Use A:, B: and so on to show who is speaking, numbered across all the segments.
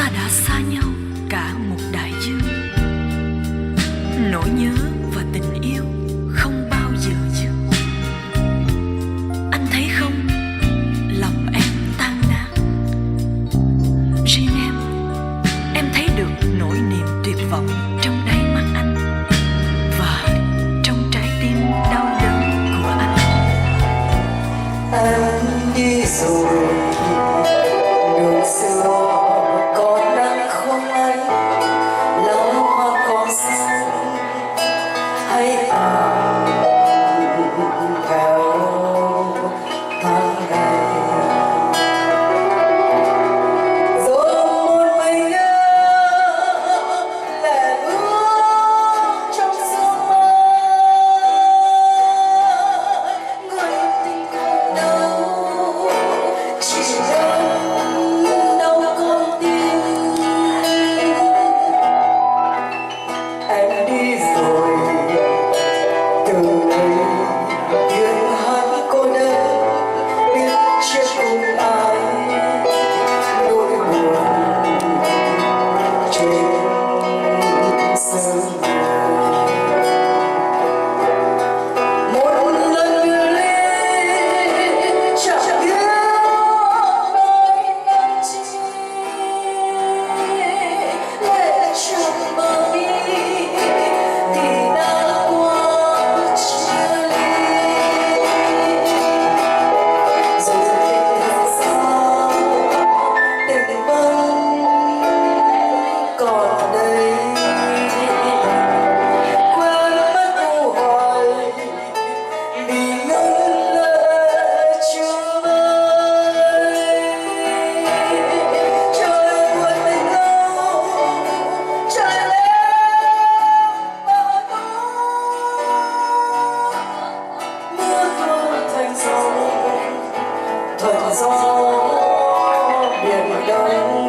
A: ta đã xa nhau cả một đại dương. Nỗi nhớ và tình yêu không bao giờ dừng. Anh thấy không, lòng em tan nát. Riêng em thấy được nỗi niềm tuyệt vọng trong đáy mắt anh và trong trái tim đau đớn của anh.
B: Anh đi rồi, đường xưa còn nắng không anh, lá hoa còn xanh hay tàn theo tháng ngày. Rồi một mình lẻ bước trong sương mai, người tình còn đâu, chỉ đau con tim. Em đi rồi, từ đây tiếng hát cô đơn biết chia cùng ai, nỗi buồn trên sương mai. Một lần ly chẳng biết nói làm chi, lệ trong bờ mi thì đã qua chia ly. Rồi tình sao tình vẫn còn đây, quên mất câu hỏi vì ngân lệ chưa vơi. Trời buồn mình đâu, trời lem và mưa tuôn thành dòng, thuận gió biển đông.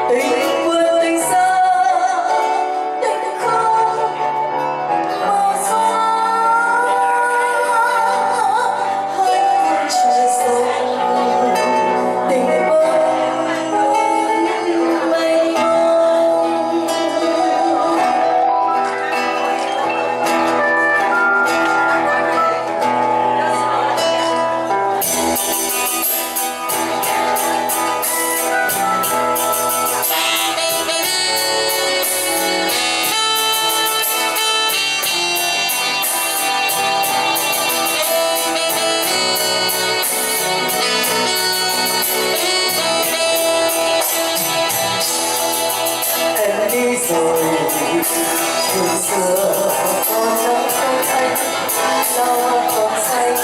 B: Tình vươn tình xa, tình không màu xa, hai phương trời sông, tình vẫn mênh mông. Em đi rồi, đường xưa còn nắng không anh, lá hoa còn xanh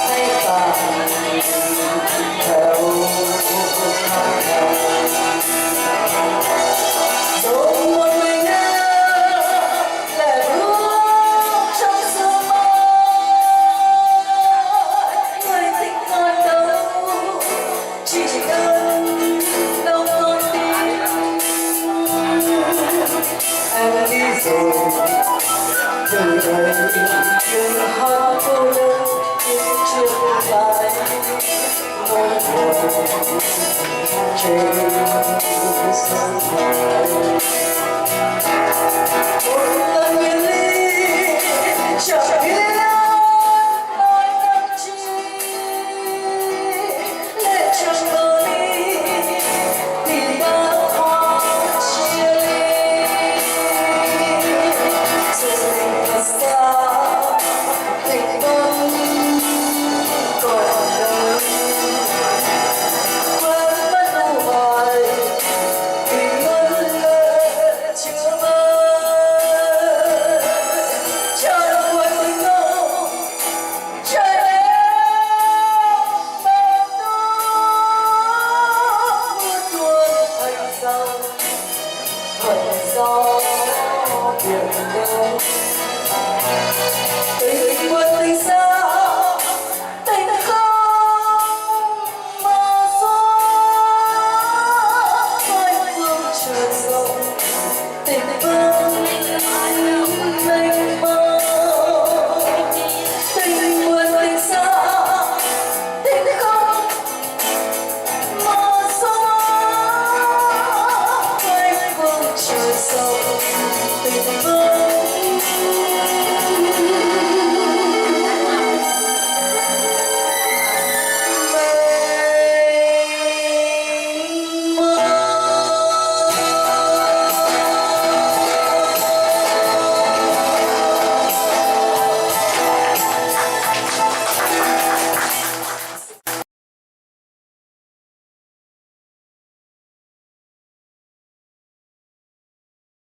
B: hay tàn theo tháng ngày. Rồi một mình lẻ bước trong sương mai, người tình còn đâu, chỉ đơn đau con tim. Em đi rồi, từ đây tiếng hát cô đơn tiếng chưa lại, nỗi buồn trên sương mai.